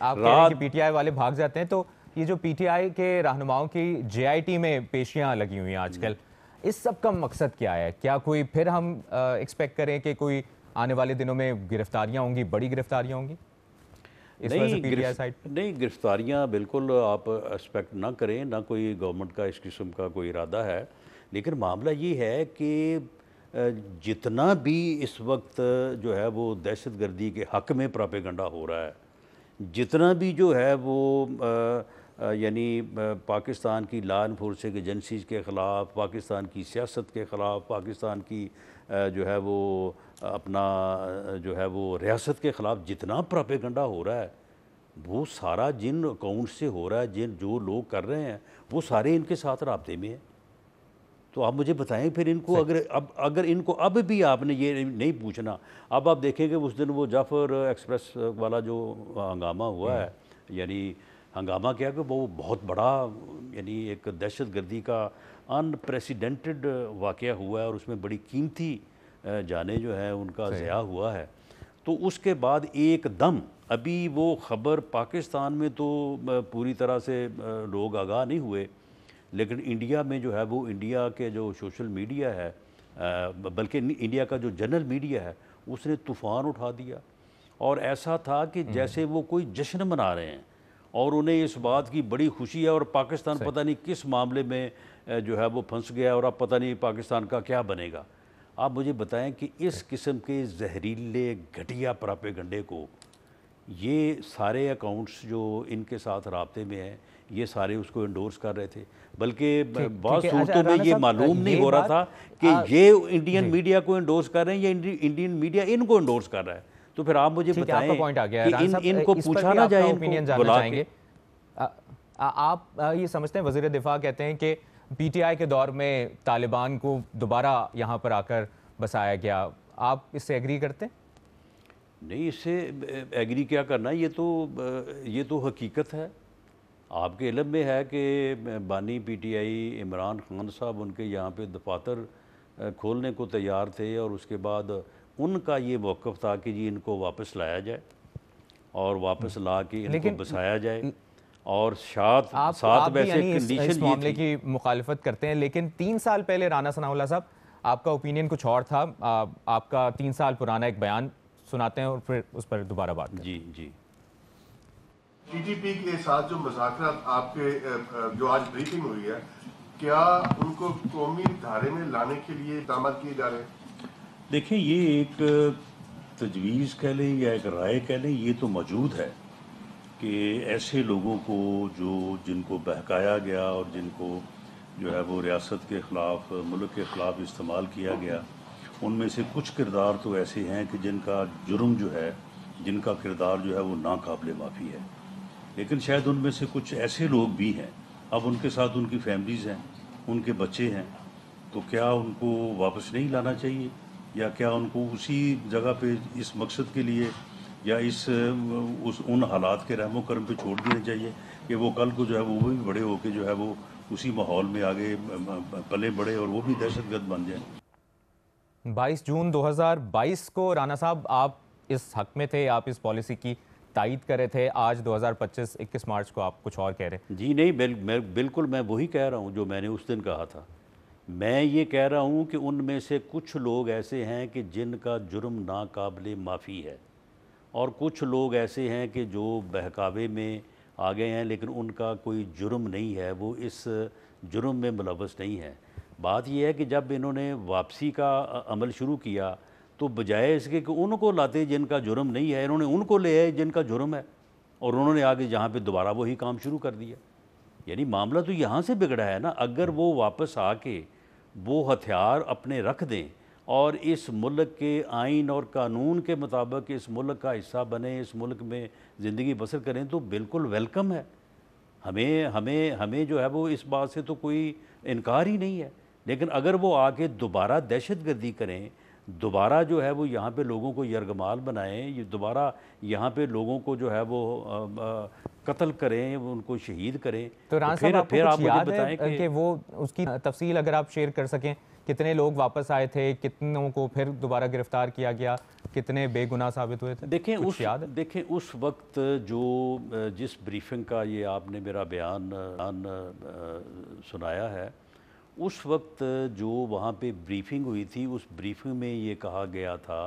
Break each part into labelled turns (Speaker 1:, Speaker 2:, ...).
Speaker 1: आप कह रहे हैं कि पीटीआई वाले भाग जाते हैं, तो ये जो पीटीआई के रहनुमाओं की जेआईटी में पेशियां लगी हुई हैं आजकल, इस सब का मकसद क्या है? क्या कोई फिर हम एक्सपेक्ट करें कि कोई आने वाले दिनों में गिरफ्तारियां होंगी, बड़ी गिरफ्तारियां होंगी इस वजह से पीटीआई साइड?
Speaker 2: नहीं, गिरफ्तारियां बिल्कुल आप एक्सपेक्ट ना करें, ना कोई गवर्नमेंट का इस किस्म का कोई इरादा है। लेकिन मामला ये है कि जितना भी इस वक्त जो है वो दहशत गर्दी के हक़ में प्रोपेगेंडा हो रहा है, जितना भी जो है वो यानी पाकिस्तान की लॉ इन्फोर्सिंग एजेंसीज़ के ख़िलाफ़, पाकिस्तान की सियासत के ख़िलाफ़, पाकिस्तान की जो है वो अपना जो है वो रियासत के ख़िलाफ़ जितना प्रोपेगेंडा हो रहा है, वो सारा जिन अकाउंट से हो रहा है, जिन जो लोग कर रहे हैं, वो सारे इनके साथ राब्ते में हैं। तो आप मुझे बताएं फिर इनको, अगर इनको अब भी आपने ये नहीं पूछना, अब आप देखेंगे उस दिन वो जाफ़र एक्सप्रेस वाला जो हंगामा हुआ है, यानी हंगामा क्या कि वो बहुत बड़ा यानी एक दहशत गर्दी का अनप्रेसिडेंटेड वाक़या हुआ है और उसमें बड़ी कीमती जाने जो है उनका ज़या हुआ है। तो उसके बाद एकदम अभी वो ख़बर पाकिस्तान में तो पूरी तरह से लोग आगाह नहीं हुए, लेकिन इंडिया में जो है वो इंडिया के जो सोशल मीडिया है, बल्कि इंडिया का जो जनरल मीडिया है, उसने तूफ़ान उठा दिया। और ऐसा था कि जैसे वो कोई जश्न मना रहे हैं और उन्हें इस बात की बड़ी खुशी है, और पाकिस्तान पता नहीं किस मामले में जो है वो फंस गया और अब पता नहीं पाकिस्तान का क्या बनेगा। आप मुझे बताएं कि इस किस्म के जहरीले घटिया प्रोपेगेंडे को ये सारे अकाउंट्स जो इनके साथ राब्ते में हैं, ये सारे उसको इंडोर्स कर रहे थे। बल्कि बहुत सूरतों में ये मालूम नहीं हो रहा था कि ये इंडियन मीडिया को इंडोर्स कर रहे हैं या इंडियन मीडिया इनको इंडोर्स कर रहा है। तो फिर आप मुझे बताएं कि इनको पूछा ना जाए, इनको बुला के।
Speaker 1: आप ये समझते हैं, वज़ीर दिफा कहते हैं कि पीटीआई के दौर में तालिबान को दोबारा यहाँ पर आकर बसाया गया, आप इससे एग्री करते हैं?
Speaker 2: नहीं, इससे एग्री क्या करना, ये तो हकीकत है। आपके इल्म में है कि बानी पीटीआई इमरान खान साहब उनके यहाँ पे दफातर खोलने को तैयार थे, और उसके बाद उनका ये मौक़िफ़ था कि जी इनको वापस लाया जाए और वापस ला के इनको बसाया जाए, और साथ वैसे कंडीशन
Speaker 1: इस मामले की मुखालिफत करते हैं। लेकिन 3 साल पहले राना सनाउल्लाह साहब, आपका ओपिनियन कुछ और था। आपका 3 साल पुराना एक बयान सुनाते हैं और फिर उस पर दोबारा बात करें।
Speaker 2: जी।
Speaker 3: टीटीपी के साथ जो मुज़ाकरात आपके जो आज ब्रीफिंग हुई है, क्या उनको कौमी धारे में लाने के लिए इक़दाम किए जा रहे हैं?
Speaker 4: देखिए, ये एक तजवीज़ कह लें या एक राय कह लें, ये तो मौजूद है कि ऐसे लोगों को जिनको बहकाया गया और जिनको जो है वो रियासत के ख़िलाफ़, मुल्क के ख़िलाफ़ इस्तेमाल किया गया, उनमें से कुछ किरदार तो ऐसे हैं कि जिनका जुर्म जो है, जिनका किरदार जो है वो नाकाबिले माफ़ी है। लेकिन शायद उनमें से कुछ ऐसे लोग भी हैं, अब उनके साथ उनकी फैमिलीज़ हैं, उनके बच्चे हैं, तो क्या उनको वापस नहीं लाना चाहिए, या क्या उनको उसी जगह पे इस मकसद के लिए या उन हालात के रहमो करम पे छोड़ देना चाहिए कि वो कल को जो है वो भी बड़े होके जो है वो उसी माहौल में आगे पले बढ़े और वो भी दहशतगर्द बन जाए।
Speaker 1: 22 जून 2022 को राना साहब आप इस हक में थे, आप इस पॉलिसी की तायीद कर रहे थे। आज 2025 21 मार्च को आप कुछ और कह रहे हैं।
Speaker 2: जी नहीं, बिल्कुल मैं वही कह रहा हूँ जो मैंने उस दिन कहा था। मैं ये कह रहा हूँ कि उनमें से कुछ लोग ऐसे हैं कि जिनका जुर्म नाकाबिले माफ़ी है, और कुछ लोग ऐसे हैं कि जो बहकावे में आ गए हैं लेकिन उनका कोई जुर्म नहीं है, वो इस जुर्म में मुलव्वस नहीं है। बात यह है कि जब इन्होंने वापसी का अमल शुरू किया, तो बजाय इसके कि उनको लाते जिनका जुर्म नहीं है, इन्होंने उनको ले आए जिनका जुर्म है, और उन्होंने आगे जहाँ पे दोबारा वही काम शुरू कर दिया। यानी मामला तो यहाँ से बिगड़ा है ना। अगर वो वापस आके वो हथियार अपने रख दें और इस मुल्क के आइन और कानून के मुताबिक इस मुल्क का हिस्सा बने, इस मुल्क में ज़िंदगी बसर करें, तो बिल्कुल वेलकम है। हमें जो है वो इस बात से तो कोई इनकार ही नहीं है। लेकिन अगर वो आके दोबारा दहशतगर्दी करें, दोबारा जो है वो यहाँ पे लोगों को यरगमाल बनाएं, ये दोबारा यहाँ पे लोगों को जो है वो कत्ल करें, उनको शहीद करें।
Speaker 1: तो राना साहब, आपको
Speaker 2: फिर
Speaker 1: कुछ
Speaker 2: आप मुझे
Speaker 1: याद
Speaker 2: बताएं
Speaker 1: है कि वो उसकी तफसील अगर आप शेयर कर सकें, कितने लोग वापस आए थे, कितनों को फिर दोबारा गिरफ्तार किया गया, कितने बेगुनाह साबित हुए थे?
Speaker 2: देखें
Speaker 1: कुछ याद है?
Speaker 2: देखें उस वक्त जो जिस ब्रीफिंग का ये आपने मेरा बयान सुनाया है, उस वक्त जो वहाँ पे ब्रीफिंग हुई थी, उस ब्रीफिंग में ये कहा गया था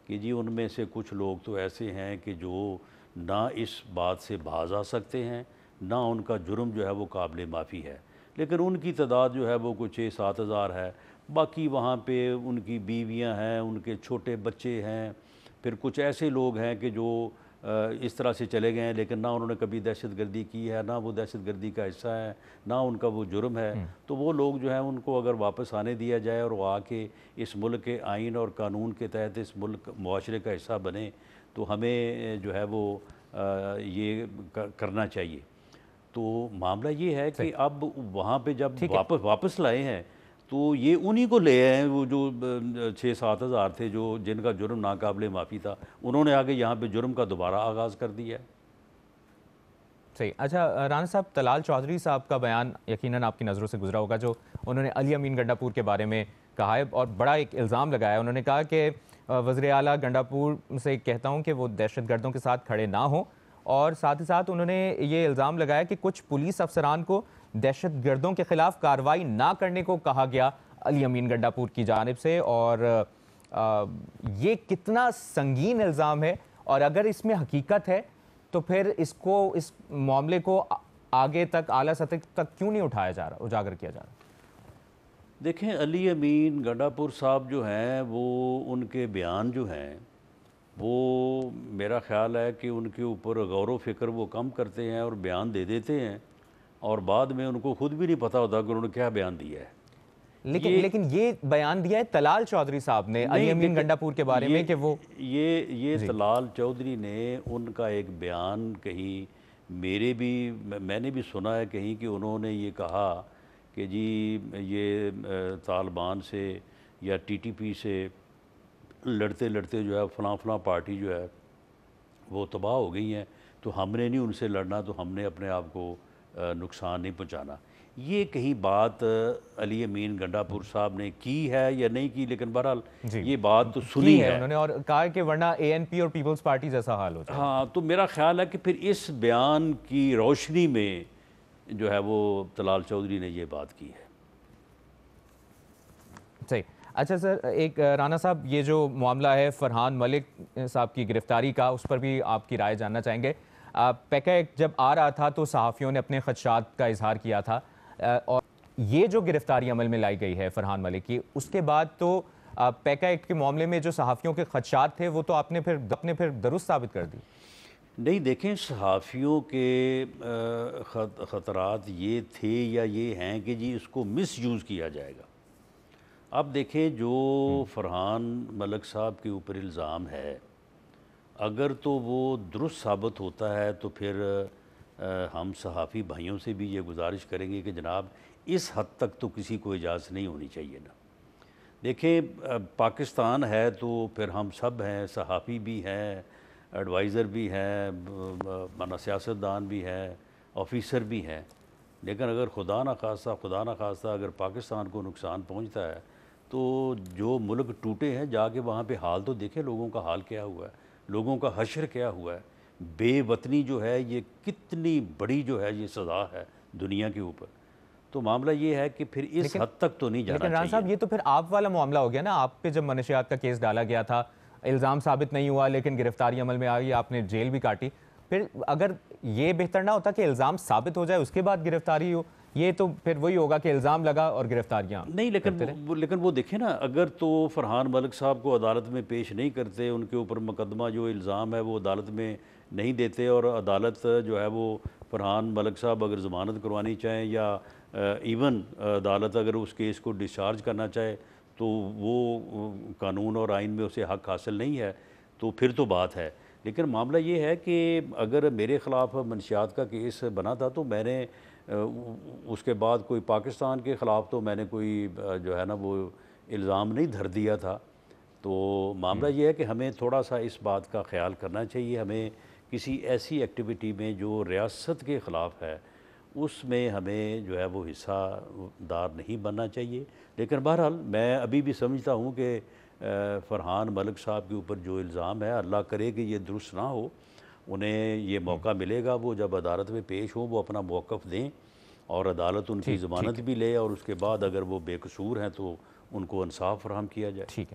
Speaker 2: कि जी उनमें से कुछ लोग तो ऐसे हैं कि जो ना इस बात से बाज आ सकते हैं, ना उनका जुर्म जो है वो काबिल माफ़ी है, लेकिन उनकी तादाद जो है वो कुछ 6-7 हज़ार है। बाकी वहाँ पे उनकी बीवियाँ हैं, उनके छोटे बच्चे हैं, फिर कुछ ऐसे लोग हैं कि जो इस तरह से चले गए हैं, लेकिन ना उन्होंने कभी दहशतगर्दी की है, ना वो दहशतगर्दी का हिस्सा है, ना उनका वो जुर्म है। तो वो लोग जो हैं उनको अगर वापस आने दिया जाए और वो आके इस मुल्क के आइन और कानून के तहत इस मुल्क मुआशरे का हिस्सा बने, तो हमें जो है वो ये करना चाहिए। तो मामला ये है कि अब वहाँ पे जब वापस लाए हैं, तो ये उन्हीं को ले आए हैं वो जो 6-7 हज़ार थे जो जिनका जुर्म नाकाबिले माफ़ी था, उन्होंने आगे यहाँ पे जुर्म का दोबारा आगाज़ कर दिया है।
Speaker 1: सही। अच्छा राना साहब, तलाल चौधरी साहब का बयान यकीनन आपकी नज़रों से गुजरा होगा, जो उन्होंने अली अमीन गंडापुर के बारे में कहा है और बड़ा एक इल्ज़ाम लगाया। उन्होंने कहा कि वज़ीर आला गंडापुर से कहता हूँ कि वो दहशतगर्दों के साथ खड़े ना हों, और साथ ही साथ उन्होंने ये इल्ज़ाम लगाया कि कुछ पुलिस अफसरान को दहशतगर्दों के खिलाफ कार्रवाई ना करने को कहा गया अली अमीन गंडापुर की जानिब से। और ये कितना संगीन इल्ज़ाम है, और अगर इसमें हकीकत है तो फिर इस मामले को आगे तक आला सतह तक क्यों नहीं उठाया जा रहा, उजागर किया जा रहा?
Speaker 2: देखें, अली अमीन गंडापुर साहब जो हैं वो उनके बयान जो हैं वो मेरा ख़्याल है कि उनके ऊपर गौर व फिक्र वो कम करते हैं और बयान दे देते हैं, और बाद में उनको खुद भी नहीं पता होता कि उन्होंने क्या बयान दिया है।
Speaker 1: लेकिन ये बयान दिया है तलाल चौधरी साहब ने अली अमीन गंडापुर के बारे में कि वो
Speaker 2: ये तलाल चौधरी ने उनका एक बयान कहीं मैंने भी सुना है कहीं कि उन्होंने ये कहा कि जी ये तालिबान से या टीटीपी से लड़ते लड़ते जो है फ़लाँ पार्टी जो है वो तबाह हो गई हैं, तो हमने नहीं उनसे लड़ना, तो हमने अपने आप को नुकसान नहीं पहुंचाना। ये कहीं बात अली अमीन गंडापुर साहब ने की है या नहीं की, लेकिन बहरहाल ये बात तो सुनी है
Speaker 1: उन्होंने, और कहा कि वरना एएनपी और पीपल्स पार्टी जैसा हाल होता है।
Speaker 2: हाँ, तो मेरा ख्याल है कि फिर इस बयान की रोशनी में जो है वो तलाल चौधरी ने ये बात की है।
Speaker 1: सही। अच्छा सर, एक राना साहब, ये जो मामला है फरहान मलिक साहब की गिरफ्तारी का, उस पर भी आपकी राय जानना चाहेंगे। पैका एक्ट जब आ रहा था तो सहाफ़ियों ने अपने खदशात का इजहार किया था, और ये जो गिरफ्तारी अमल में लाई गई है फरहान मलिक की, उसके बाद तो पैका एक्ट के मामले में जो सहाफ़ियों के खदशात थे वो तो आपने फिर दुरुस्त साबित कर दी।
Speaker 2: नहीं, देखें, सहाफ़ियों के ख़तरात ये थे या ये हैं कि जी इसको मिसयूज़ किया जाएगा। अब देखें, जो फरहान मलिक साहब के ऊपर इल्ज़ाम है, अगर तो वो दुरुस्त साबित होता है तो फिर हम सहाफ़ी भाइयों से भी ये गुजारिश करेंगे कि जनाब इस हद तक तो किसी को इजाज़त नहीं होनी चाहिए ना। देखें, पाकिस्तान है तो फिर हम सब हैं, सहाफ़ी भी हैं, एडवाइज़र भी हैं, माना सियासतदान भी हैं, ऑफिसर भी हैं, लेकिन अगर खुदा न खास्ता अगर पाकिस्तान को नुकसान पहुंचता है तो जो मुल्क टूटे हैं जाके वहाँ पे हाल तो देखें, लोगों का हाल क्या हुआ है, लोगों का हश्र क्या हुआ है। बेवतनी जो है ये कितनी बड़ी जो है ये सज़ा है दुनिया के ऊपर। तो मामला ये है कि फिर इस हद तक तो नहीं जाना चाहिए।
Speaker 1: लेकिन राना साहब, ये तो फिर आप वाला मामला हो गया ना, आप पे जब मनशियात का केस डाला गया था, इल्ज़ाम साबित नहीं हुआ, लेकिन गिरफ्तारी अमल में आ गई, आपने जेल भी काटी। फिर अगर ये बेहतर ना होता कि इल्ज़ाम साबित हो जाए उसके बाद गिरफ्तारी हो? ये तो फिर वही होगा कि इल्ज़ाम लगा और गिरफ्तारियाँ
Speaker 2: नहीं। लेकिन वो देखें ना, अगर तो फरहान मलिक साहब को अदालत में पेश नहीं करते, उनके ऊपर मुकदमा जो इल्ज़ाम है वो अदालत में नहीं देते, और अदालत जो है वो फरहान मलिक साहब अगर ज़मानत करवानी चाहें या इवन अदालत अगर उस केस को डिस्चार्ज करना चाहे तो वो कानून और आइन में उसे हक़ हासिल नहीं है, तो फिर तो बात है। लेकिन मामला ये है कि अगर मेरे ख़िलाफ़ मंशियात का केस बना था तो मैंने उसके बाद कोई पाकिस्तान के ख़िलाफ़ तो मैंने कोई जो है ना वो इल्ज़ाम नहीं धर दिया था। तो मामला ये है कि हमें थोड़ा सा इस बात का ख्याल करना चाहिए, हमें किसी ऐसी एक्टिविटी में जो रियासत के ख़िलाफ़ है उसमें हमें जो है वो हिस्सादार नहीं बनना चाहिए। लेकिन बहरहाल मैं अभी भी समझता हूँ कि फरहान मलिक साहब के ऊपर जो इल्ज़ाम है, अल्लाह करे कि ये दुरुस्त ना हो, उन्हें ये मौका मिलेगा, वो जब अदालत में पेश हो वो अपना मौक़िफ़ दें और अदालत उनकी ज़मानत भी ले और उसके बाद अगर वो बेकसूर हैं तो उनको इंसाफ फराहम किया जाए।
Speaker 1: ठीक है।